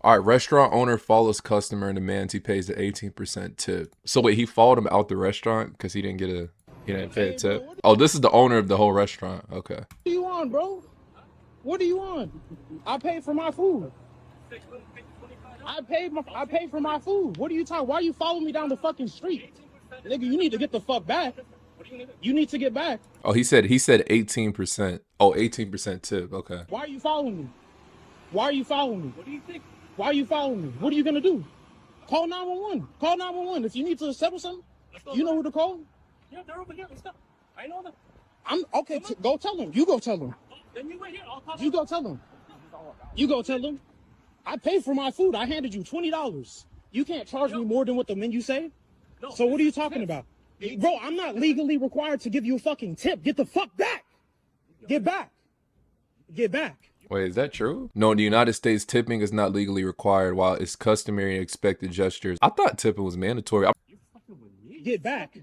All right, restaurant owner follows customer and demands he pays the 18% tip. So wait, he followed him out the restaurant because he didn't pay a Hey, bro, tip. Oh, this is the owner of the whole restaurant. Okay. What are you on, bro? What are you on? I paid for my food. I paid for my food. What are you talking? Why are you following me down the fucking street? Nigga, you need to get the fuck back. You need to get back. Oh, he said 18%. Oh, 18% tip. Okay. Why are you following me? Why are you following me? What do you think? Why are you following me? What are you gonna do? Call 911. Call 911. If you need to settle something, you know who to call? Yeah, they're over here. Let's go. I know them. I'm okay. Go tell them. You go tell them. Then you wait here. I'll talk. You go tell them. You go tell them. I paid for my food. I handed you $20. You can't charge me more than what the menu say. No, So what are you talking about? Bro, I'm not legally required to give you a fucking tip. Get the fuck back. Get back. Get back. Wait, is that true? No, in the United States, tipping is not legally required while it's customary and expected gestures. I thought tipping was mandatory. You fucking with me? Get back.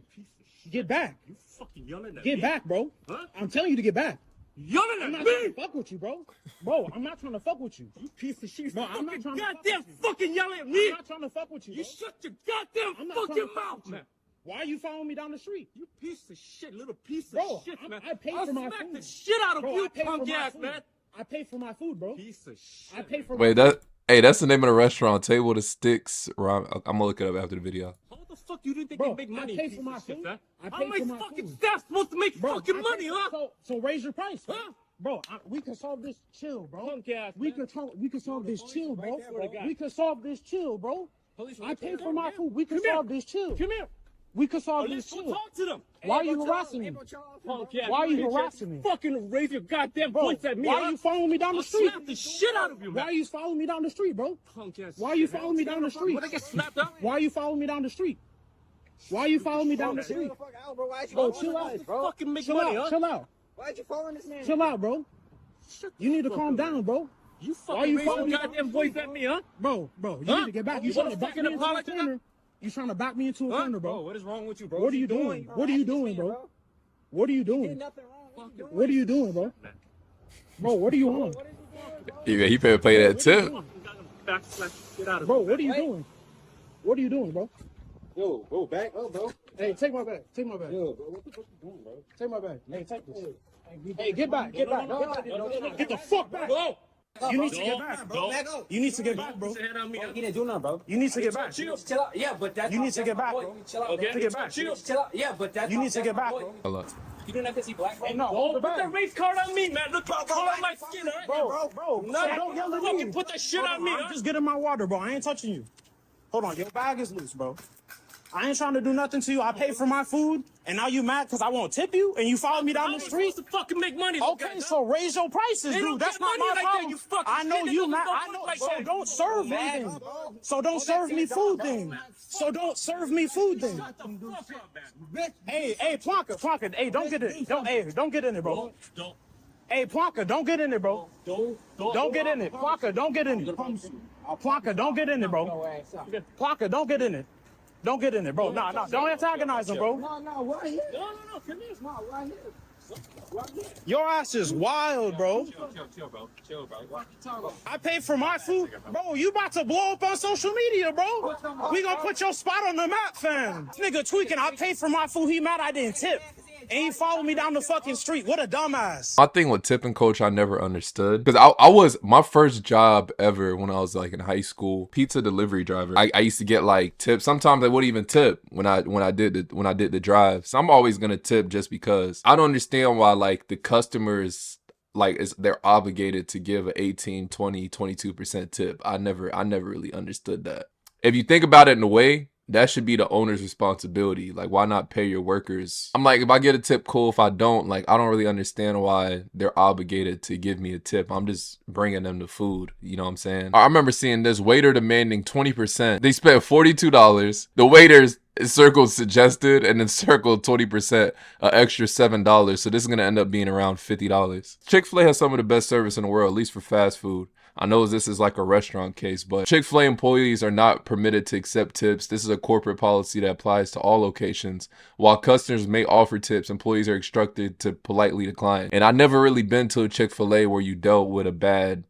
Get back. You fucking yelling at Get me? back, bro. Huh? I'm telling you to get back. Yelling I'm at not trying me? to fuck with you, bro. Bro, I'm not trying to fuck with you. You piece of shit. Bro, I'm not trying to fuck goddamn with you. fucking yelling at me. I'm not trying to fuck with you, You bro. shut your goddamn I'm not trying fucking to fuck mouth, with you. man. Why are you following me down the street? You piece of shit, little piece Bro, of shit, man. I paid I'll for my smack food. the shit out of Bro, you, I paid for punk my ass, food. man. I paid for my food, bro. Piece of shit. I paid for my Wait, food. that's the name of the restaurant. Table to Stix. Ramen. I'm gonna look it up after the video. How the fuck you didn't think Bro, they make money? I paid piece for my of shit, food. man? I How paid my for my fucking food. staff supposed to make Bro, fucking I money, paid- huh? So raise your price, man. Huh? Bro, we can solve this chill, bro. Punk ass, We man. can solve this chill, bro. there, bro. We can solve this chill, bro. Police I paid for come my here. food. We can Come here. solve this chill. Come here. We can solve Or this let's go chill. talk to them. Why are you harassing me? Punk ass. Why are you bitch ass. harassing me? Fucking raise your goddamn Bro, voice at me, why huh? are you following me down the I'll street? slap the shit out of you, Why man. are you following me down the street, bro? Punk ass Why are you shit, man. following me down the street? Would I get slapped up? Why are you following me down the street? Why are you following me down the street? Bro, chill out, bro. Fucking make Chill money, out, huh? chill out. Why'd you following this man? Chill out, bro. Shut You need to the calm fuck up. down, bro. You Why fucking you raise your following me down goddamn the voice street? at me, huh? Bro, you Huh? need to get back. You You trying wanna to back fucking me into a apologize? corner. You trying to back me into a corner, bro. What is wrong with you, bro? What are you doing? What are you doing, bro? What are you doing? Nothing wrong. What are you doing, bro? Bro, what are you on? Yeah, he better pay that tip. Back slap the shit out of Bro, me. what are you doing? What are you doing, bro? Yo, bro, back up, bro. Hey, take my bag. Take my bag. Yo, bro, what the fuck you doing, bro? Take my bag. Hey, take this. Hey, get back. Get back. Get the fuck back. Whoa! You need to get back, bro. Back up. You need to get back, bro. Put your hand on me. He didn't do nothing, bro. You need to get back. Chill. Chill out. Yeah, but that's You need to get back, bro. Chill out, Okay. bro. To get back. Chill. Chill out. Yeah, but that's You need to get back, bro. Hold on. You don't have to see black, bro. Hey, no, hold the Put that bag. race card on me, man. Look at the color of my skin, alright? Bro. No, So don't yell at me. fucking put that shit on me, I'm huh? just getting my water, bro. I ain't touching you. Hold on, your bag is loose, bro. I ain't trying to do nothing to you. I paid for my food, and now you mad because I won't tip you, and you follow me down I the was street? supposed to fucking make money. Okay, so raise your prices, They don't dude. That's get not money my like that, problem. you fucking I know shit. you They mad. don't I know. like So that. don't serve me then. So don't serve me food then. So don't serve me food then. Shut the fuck up, man. Hey, Plonka. Hey, don't get in. Don't get in it, bro. Don't. Hey, Plonka, don't get in it, bro. Don't get in it. Plonka, don't get in it. Plonka, don't get in it, bro. Plonka, don't get in it. Don't get in it, bro. Nah. Don't antagonize him, bro. No, right here. No, come here. No, right here. Your ass is wild, bro. Chill, bro. I paid for my food. Bro, you about to blow up on social media, bro. We gonna put your spot on the map, fam. This nigga tweaking. I paid for my food. He mad I didn't tip. And he followed me down the fucking street. What a dumbass. My thing with tipping coach, I never understood because I was my first job ever when I was like in high school, pizza delivery driver. I used to get like tips. Sometimes I wouldn't even tip when I did the drive. So I'm always gonna tip just because I don't understand why like the customers like they're obligated to give a 18, 20, 22% tip. I never really understood that. If you think about it in a way, that should be the owner's responsibility. Like, why not pay your workers? I'm like, if I get a tip, cool. If I don't, like, I don't really understand why they're obligated to give me a tip. I'm just bringing them the food. You know what I'm saying? I remember seeing this waiter demanding 20%. They spent $42. The waiters circled suggested and then circled 20%, an extra $7. So this is going to end up being around $50. Chick-fil-A has some of the best service in the world, at least for fast food. I know this is like a restaurant case, but Chick-fil-A employees are not permitted to accept tips. This is a corporate policy that applies to all locations. While customers may offer tips, employees are instructed to politely decline. And I never really been to a Chick-fil-A where you dealt with a bad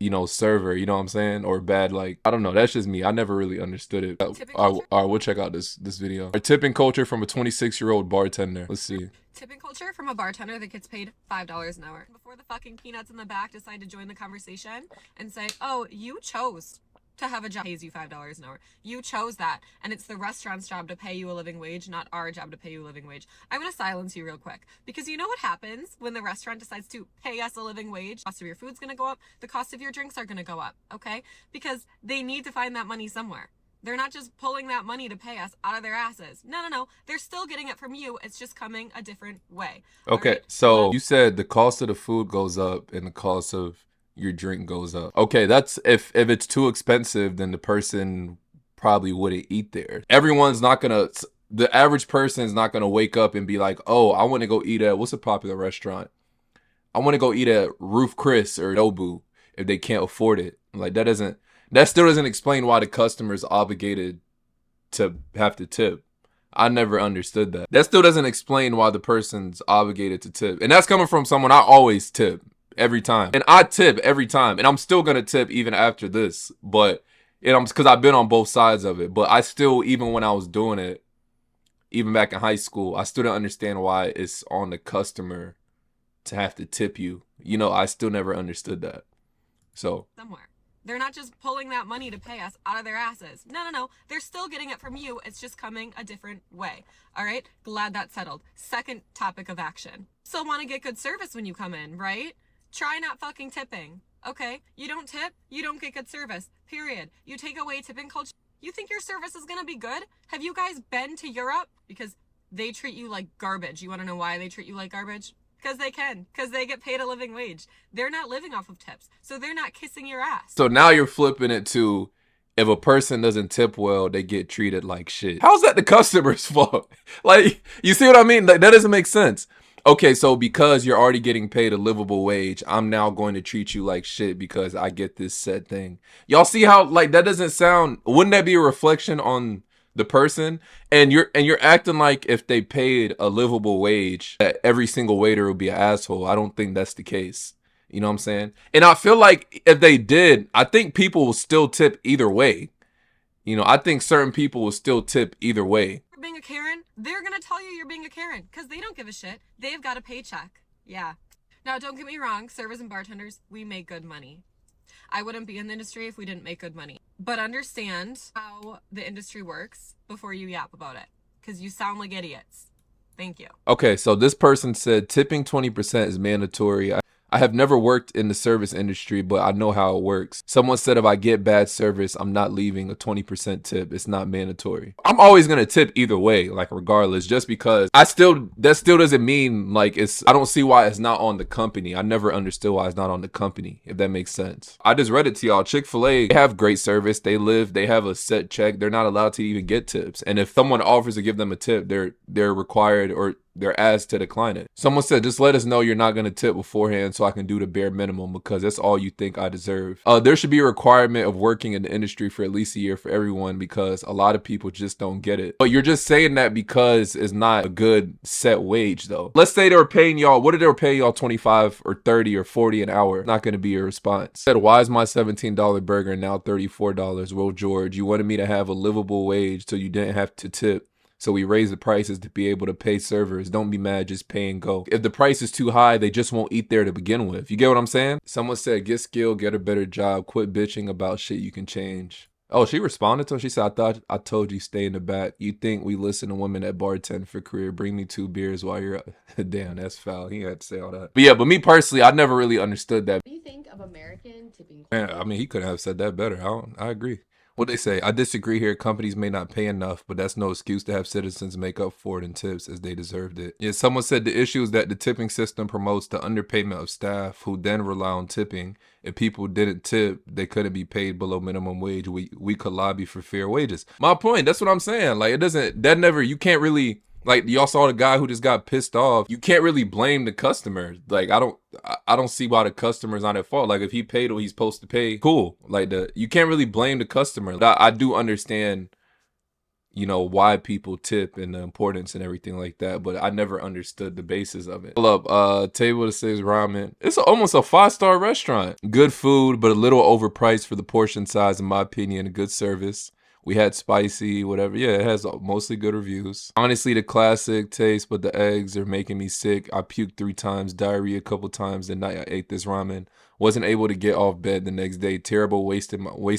you know, server, you know what I'm saying? Or bad, like, I don't know. That's just me. I never really understood it. All right, we'll check out this video. A tipping culture from a 26-year-old bartender. Let's see. Tipping culture from a bartender that gets paid $5 an hour. Before the fucking peanuts in the back decide to join the conversation and say, oh, you chose to have a job that pays you $5 an hour. You chose that, and it's the restaurant's job to pay you a living wage, not our job to pay you a living wage. I'm gonna silence you real quick, because you know what happens when the restaurant decides to pay us a living wage? The cost of your food's gonna go up, the cost of your drinks are gonna go up, okay? Because they need to find that money somewhere. They're not just pulling that money to pay us out of their asses. No. They're still getting it from you. It's just coming a different way. Okay, right? So you said the cost of the food goes up and the cost of your drink goes up. Okay, that's if it's too expensive, then the person probably wouldn't eat there. Everyone's not gonna, the average person is not gonna wake up and be like, oh, I want to go eat at, what's a popular restaurant? I want to go eat at Roof Chris or Nobu if they can't afford it. Like, that still doesn't explain why the customer's obligated to have to tip. I never understood that. That still doesn't explain why the person's obligated to tip. And that's coming from someone I always tip. Every time. And I tip every time. And I'm still going to tip even after this. But, because I've been on both sides of it. But I still, even when I was doing it, even back in high school, I still don't understand why it's on the customer to have to tip you. You know, I still never understood that. So. Somewhere. They're not just pulling that money to pay us out of their asses. No. They're still getting it from you. It's just coming a different way. All right? Glad that's settled. Second topic of action. Still want to get good service when you come in, right? Try not fucking tipping, okay? You don't tip, you don't get good service, period. You take away tipping culture. You think your service is gonna be good? Have you guys been to Europe? Because they treat you like garbage. You wanna know why they treat you like garbage? Because they can, because they get paid a living wage. They're not living off of tips, so they're not kissing your ass. So now you're flipping it to, if a person doesn't tip well, they get treated like shit. How's that the customer's fault? Like, you see what I mean? Like, that doesn't make sense. Okay, so because you're already getting paid a livable wage, I'm now going to treat you like shit because I get this said thing. Y'all see how, like, that doesn't sound, wouldn't that be a reflection on the person? And you're acting like if they paid a livable wage, that every single waiter would be an asshole. I don't think that's the case. You know what I'm saying? And I feel like if they did, I think people will still tip either way. You know, I think certain people will still tip either way. Being a Karen, they're gonna tell you you're being a Karen because they don't give a shit. They've got a paycheck. Yeah. Now, don't get me wrong, servers and bartenders, we make good money. I wouldn't be in the industry if we didn't make good money. But understand how the industry works before you yap about it, because you sound like idiots. Thank you. Okay, so this person said tipping 20% is mandatory. I have never worked in the service industry, but I know how it works. Someone said if I get bad service, I'm not leaving a 20% tip. It's not mandatory. I'm always going to tip either way, like regardless, just because that still doesn't mean like I don't see why it's not on the company. I never understood why it's not on the company, if that makes sense. I just read it to y'all. Chick-fil-A, they have great service. They have a set check. They're not allowed to even get tips. And if someone offers to give them a tip, they're required or they're asked to decline it. Someone said, just let us know you're not going to tip beforehand so I can do the bare minimum because that's all you think I deserve. There should be a requirement of working in the industry for at least a year for everyone because a lot of people just don't get it. But you're just saying that because it's not a good set wage though. Let's say they were paying y'all, what did they pay y'all 25 or 30 or 40 an hour? Not going to be your response. Said, why is my $17 burger now $34? Well, George, you wanted me to have a livable wage so you didn't have to tip. So we raise the prices to be able to pay servers. Don't be mad, just pay and go. If the price is too high, they just won't eat there to begin with. You get what I'm saying? Someone said, get skill, get a better job, quit bitching about shit you can change. Oh, she responded to him. She said, I thought I told you stay in the back. You think we listen to women that bartend for career. Bring me 2 beers while you're damn, that's foul. He had to say all that. But yeah, but me personally, I never really understood that. What do you think of American tipping? Man, I mean, he couldn't have said that better. I agree. What they say, I disagree here. Companies may not pay enough, but that's no excuse to have citizens make up for it in tips as they deserved it. Yeah, someone said the issue is that the tipping system promotes the underpayment of staff who then rely on tipping. If people didn't tip, they couldn't be paid below minimum wage. We could lobby for fair wages. My point, that's what I'm saying. Like, you can't really, like, y'all saw the guy who just got pissed off. You can't really blame the customer. Like, I don't see why the customer's not at fault. Like, if he paid what he's supposed to pay, cool. Like, you can't really blame the customer. I do understand you know, why people tip and the importance and everything like that, but I never understood the basis of it. Pull up, table to six ramen. It's almost a 5-star restaurant. Good food, but a little overpriced for the portion size, in my opinion. Good service. We had spicy, whatever. Yeah, it has mostly good reviews. Honestly, the classic taste, but the eggs are making me sick. I puked 3 times, diarrhea a couple times the night I ate this ramen. Wasn't able to get off bed the next day. Terrible, waste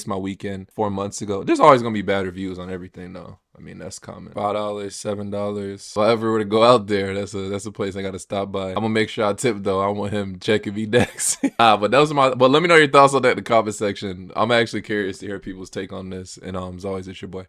my weekend 4 months ago. There's always gonna be bad reviews on everything though. I mean, that's common. $5, $7. If I ever were to go out there, that's a place I gotta stop by. I'm gonna make sure I tip though. I want him checking me next. But let me know your thoughts on that in the comment section. I'm actually curious to hear people's take on this. And as always, it's your boy.